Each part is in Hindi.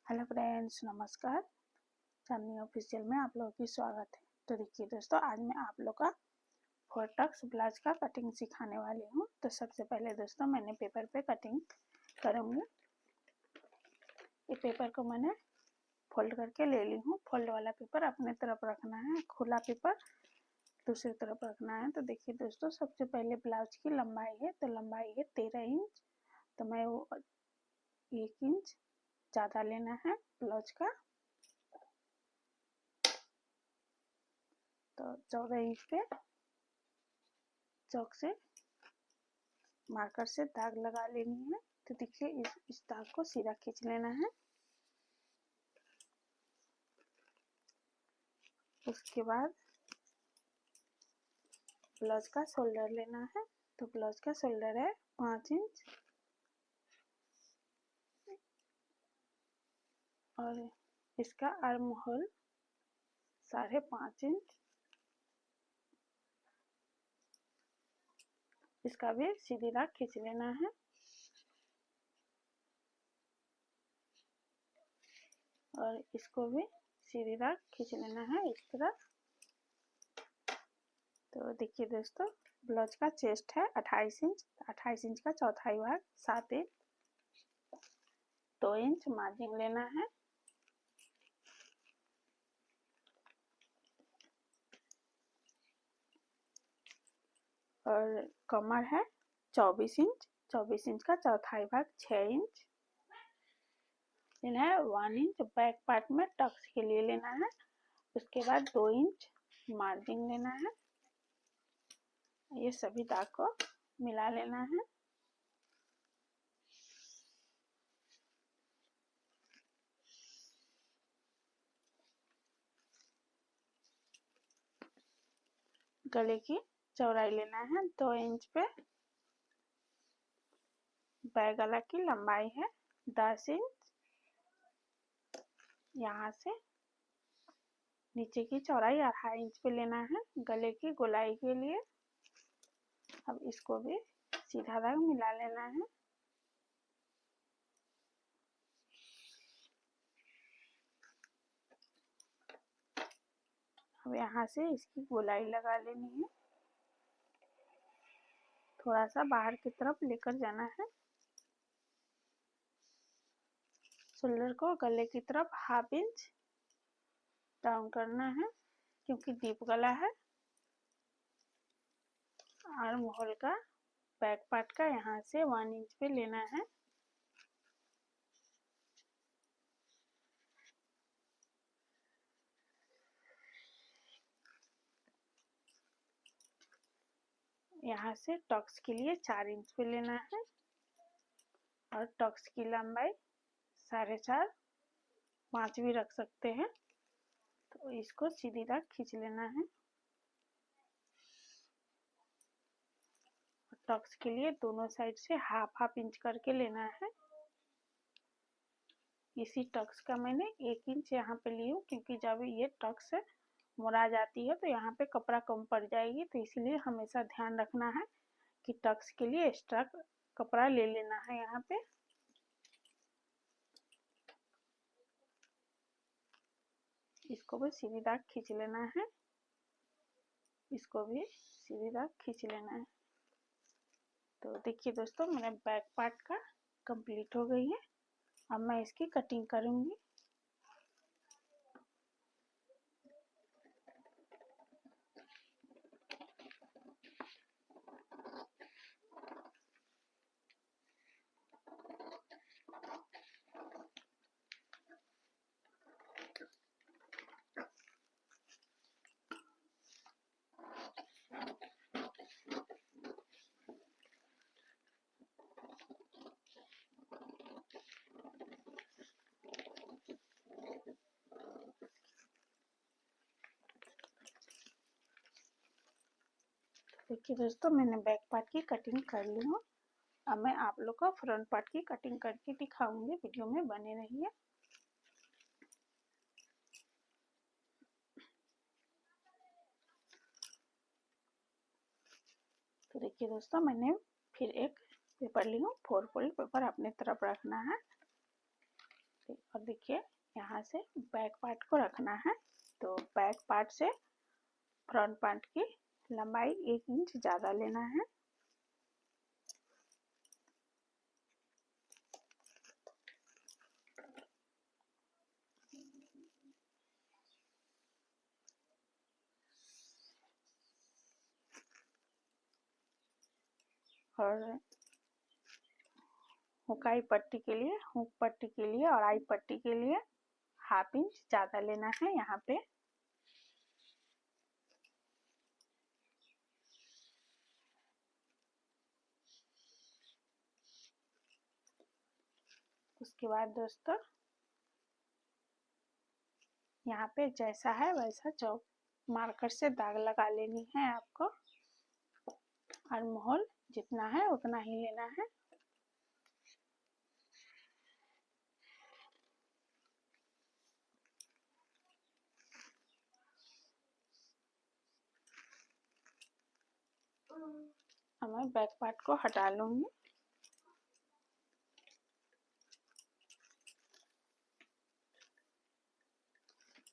हेलो फ्रेंड्स, नमस्कार। चांदनी ऑफिशियल में आप लोगों की स्वागत है। तो देखिए दोस्तों, आज मैं आप लोग का फोरटक्स ब्लाउज का कटिंग सिखाने वाली हूँ। तो सबसे पहले दोस्तों मैंने पेपर पे कटिंग करूँगी। ये पेपर को मैंने फोल्ड करके ले ली हूँ। फोल्ड वाला पेपर अपने तरफ रखना है, खुला पेपर दूसरी तरफ रखना है। तो देखिए दोस्तों, सबसे पहले ब्लाउज की लंबाई है, तो लंबाई है 13 इंच। तो मैं वो 1 इंच ज़्यादा लेना है ब्लाउज का। तो 14 इंच पे चौक से मार्कर से दाग लगा लेनी है। तो देखिए इस दाग को सीधा खींच लेना है। उसके बाद ब्लाउज का शोल्डर लेना है। तो ब्लाउज का शोल्डर है 5 इंच और इसका आर्म होल 5.5 इंच। इसका भी सीधी दाग खींच लेना है और इसको भी सीधी दाग खींच लेना है इस तरह। तो देखिए दोस्तों, ब्लाउज का चेस्ट है 28 इंच। 28 इंच का चौथाई भाग 7 इंच, 2 इंच मार्जिन लेना है। और कमर है 24 इंच। 24 इंच का चौथाई भाग 6 इंच लेना है। 1 इंच बैक पार्ट में टक्स के लिए लेना है। उसके बाद 2 इंच मार्जिन लेना है। ये सभी दाग को मिला लेना है। गले की चौड़ाई लेना है 2 इंच पे। बैक गला की लंबाई है 10 इंच। यहाँ से नीचे की चौड़ाई 2.5 इंच पे लेना है गले की गोलाई के लिए। अब इसको भी सीधा दाग मिला लेना है। अब यहाँ से इसकी गोलाई लगा लेनी है। थोड़ा सा बाहर की तरफ लेकर जाना है। शोल्डर को गले की तरफ 1/2 इंच डाउन करना है क्योंकि डीप गला है। आर्म होल का बैक पार्ट का यहाँ से 1 इंच पे लेना है। यहाँ से टक्स के लिए 4 इंच पे लेना है और टक्स की लंबाई 4.5 5 भी रख सकते हैं। तो इसको सीधी दाग खींच लेना है। टक्स के लिए दोनों साइड से 1/2 इंच करके लेना है। इसी टक्स का मैंने 1 इंच यहाँ पे ली हूँ क्योंकि जब ये टक्स मुड़ा जाती है तो यहाँ पे कपड़ा कम पड़ जाएगी। तो इसलिए हमेशा ध्यान रखना है कि टक्स के लिए एक्स्ट्रा कपड़ा ले लेना है। यहाँ पे इसको भी सीधी दाग खींच लेना है। इसको भी सीधी दाग खींच लेना है। तो देखिए दोस्तों, मेरा बैक पार्ट का कंप्लीट हो गई है। अब मैं इसकी कटिंग करूँगी। देखिए दोस्तों, मैंने बैक पार्ट की कटिंग कर ली हूँ। अब मैं आप लोग को फ्रंट पार्ट की कटिंग करके दिखाऊंगी। वीडियो में बने रहिए। तो देखिए दोस्तों, मैंने फिर एक पेपर ली हूँ। 4 फोल्ड पेपर अपने तरफ रखना है। और देखिए यहाँ से बैक पार्ट को रखना है, तो बैक पार्ट से फ्रंट पार्ट की लंबाई 1 इंच ज़्यादा लेना है। और हुकाई पट्टी के लिए, हुक पट्टी के लिए और आई पट्टी के लिए 1/2 इंच ज़्यादा लेना है यहाँ पे। उसके बाद दोस्तों यहाँ पे जैसा है वैसा चौक मार्कर से दाग लगा लेनी है आपको। आर्म होल जितना है उतना ही लेना है। अब मैं बैक पार्ट को हटा लूंगी।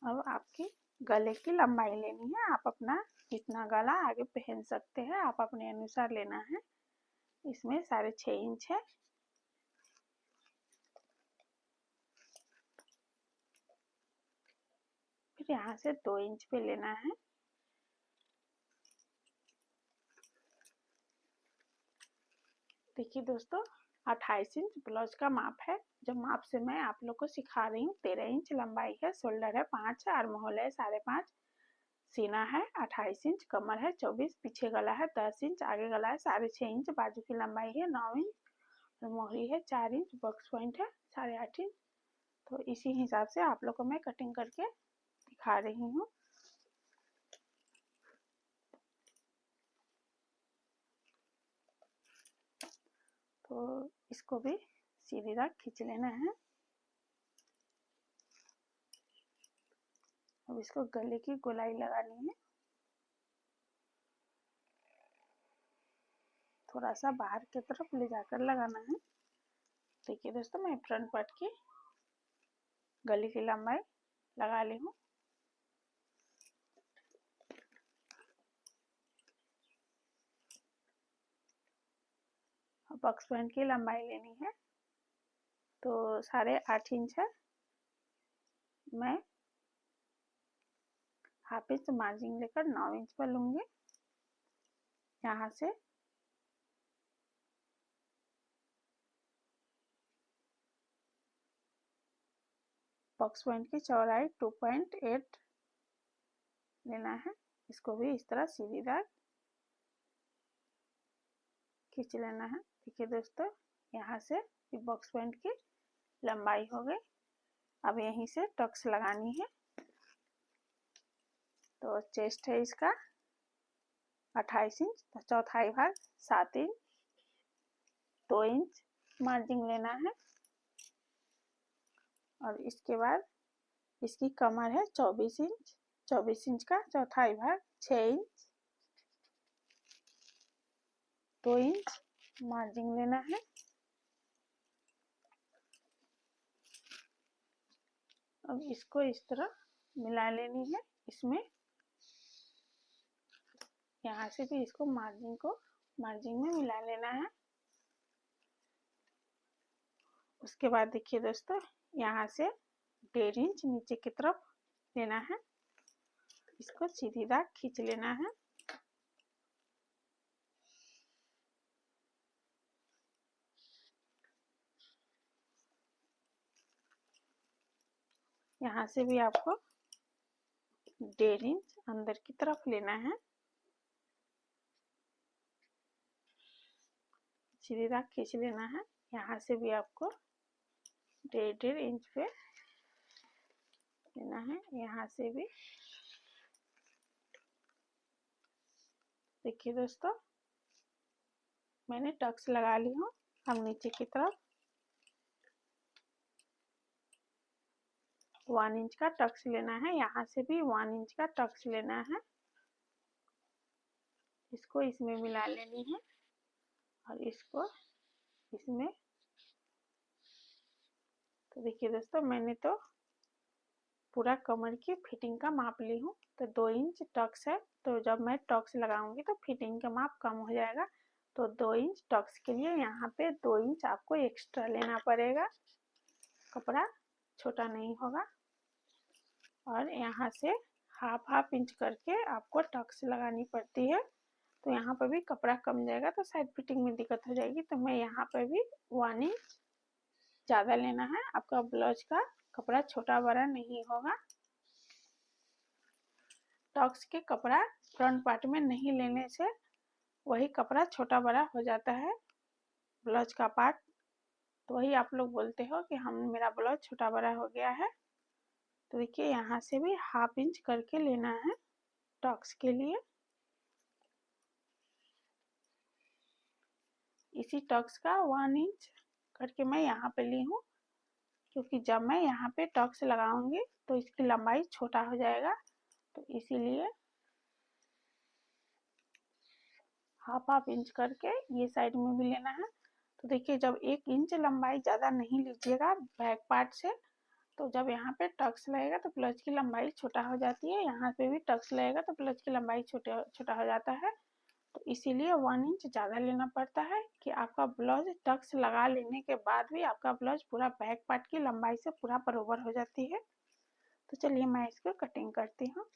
अब आपकी गले की लंबाई लेनी है। आप अपना जितना गला आगे पहन सकते हैं आप अपने अनुसार लेना है। इसमें 6.5 इंच है। फिर यहाँ से 2 इंच पे लेना है। देखिए दोस्तों 28 इंच ब्लाउज का माप है। जो माप से मैं आप लोग को सिखा रही हूँ। 13 इंच लंबाई है, शोल्डर है 5, आर्म होल है 5.5, सीना है 28 इंच, कमर है 24, पीछे गला है 10 इंच, आगे गला है 6.5 इंच, बाजू की लंबाई है 9 इंच और मोहरी है 4 इंच, बॉक्स पॉइंट है 8.5 इंच। तो इसी हिसाब से आप लोग को मैं कटिंग करके दिखा रही हूँ। तो इसको भी सीधी राह खींच लेना है। अब इसको गले की गोलाई लगानी है। थोड़ा सा बाहर की तरफ ले जाकर लगाना है। देखिए दोस्तों मैं फ्रंट पार्ट की गले की लंबाई लगा ली हूँ। बॉक्स पॉइंट की लंबाई लेनी है तो 8.5 इंच है। मैं 1/2 इंच मार्जिन लेकर 9 इंच पर लूंगी। यहाँ से बॉक्स पॉइंट की चौड़ाई 2.8 लेना है। इसको भी इस तरह सीधी दाग खींच लेना है। देखिए दोस्तों यहाँ से बॉक्स पॉइंट की लंबाई हो गई। अब यहीं से टक्स लगानी है। तो चेस्ट है इसका 28 इंच, तो चौथाई भाग 7 इंच, 2 इंच मार्जिन लेना है। और इसके बाद इसकी कमर है 24 इंच, 24 इंच का चौथाई भाग 6 इंच, 2 इंच मार्जिन लेना है। अब इसको इस तरह मिला लेनी है। इसमें यहाँ से भी इसको मार्जिन में मिला लेना है। उसके बाद देखिए दोस्तों यहाँ से 1.5 इंच नीचे की तरफ लेना है। इसको सीधी दाग खींच लेना है। यहाँ से भी आपको 1.5 इंच अंदर की तरफ लेना है। सीधी दाग खींच लेना है। यहाँ से भी आपको 1.5 इंच पे लेना है। यहाँ से भी देखिए दोस्तों मैंने टक्स लगा ली हूँ। अब नीचे की तरफ 1 इंच का टक्स लेना है। यहाँ से भी 1 इंच का टक्स लेना है। इसको इसमें मिला लेनी है और इसको इसमें, तो देखिए दोस्तों, मैंने तो पूरा कमर की फिटिंग का माप ली हूँ। तो 2 इंच टक्स है, तो जब मैं टक्स लगाऊंगी तो फिटिंग का माप कम हो जाएगा। तो 2 इंच टक्स के लिए यहाँ पे 2 इंच आपको एक्स्ट्रा लेना पड़ेगा, कपड़ा छोटा नहीं होगा। और यहाँ से हाफ इंच करके आपको टक्स लगानी पड़ती है। तो यहाँ पर भी कपड़ा कम जाएगा तो साइड फिटिंग में दिक्कत हो जाएगी। तो मैं यहाँ पर भी 1 इंच ज़्यादा लेना है। आपका ब्लाउज का कपड़ा छोटा बड़ा नहीं होगा। टक्स के कपड़ा फ्रंट पार्ट में नहीं लेने से वही कपड़ा छोटा बड़ा हो जाता है ब्लाउज का पार्ट। तो वही आप लोग बोलते हो कि मेरा ब्लाउज छोटा बड़ा हो गया है। तो देखिए, यहाँ से भी हाफ इंच करके लेना है टक्स के लिए। इसी टक्स का 1 इंच करके मैं यहाँ पे ली हूँ, क्योंकि जब मैं यहाँ पे टक्स लगाऊंगी तो इसकी लंबाई छोटा हो जाएगा। तो इसीलिए हाफ इंच करके ये साइड में भी लेना है। तो देखिए, जब 1 इंच लंबाई ज़्यादा नहीं लीजिएगा बैक पार्ट से, तो जब यहाँ पे टक्स लगेगा तो ब्लाउज की लंबाई छोटा हो जाती है। यहाँ पे भी टक्स लगेगा तो ब्लाउज की लंबाई छोटा हो जाता है। तो इसीलिए 1 इंच ज़्यादा लेना पड़ता है कि आपका ब्लाउज टक्स लगा लेने के बाद भी आपका ब्लाउज पूरा बैक पार्ट की लंबाई से पूरा बराबर हो जाती है। तो चलिए मैं इसको कटिंग करती हूँ।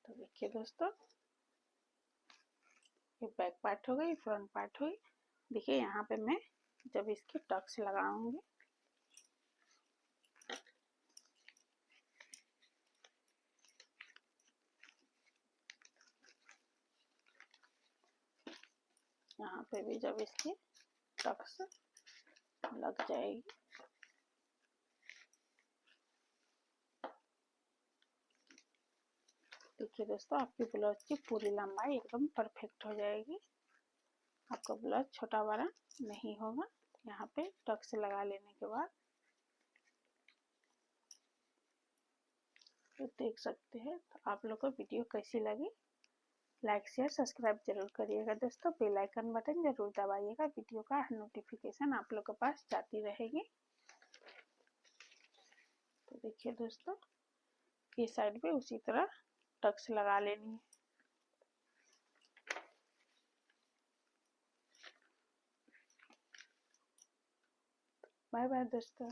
तो देखिए दोस्तों, ये बैक पार्ट हो गई, फ्रंट पार्ट हुई। देखिए यहाँ पे मैं जब इसकी टक्स लगाऊंगी यहाँ पे भी जब इसकी टक्स लग जाएगी, देखिए दोस्तों, आपकी ब्लाउज की पूरी लंबाई एकदम परफेक्ट हो जाएगी। आपका ब्लाउज छोटा बड़ा नहीं होगा यहाँ पे टक्स लगा लेने के बाद। तो देख सकते हैं। तो आप लोग को वीडियो कैसी लगी, लाइक शेयर सब्सक्राइब जरूर करिएगा दोस्तों। बेल आइकन बटन जरूर दबाइएगा, वीडियो का नोटिफिकेशन आप लोग के पास जाती रहेगी। तो देखिए दोस्तों, ये साइड पे उसी तरह टक्स लगा लेनी है। बाय बाय दोस्तों।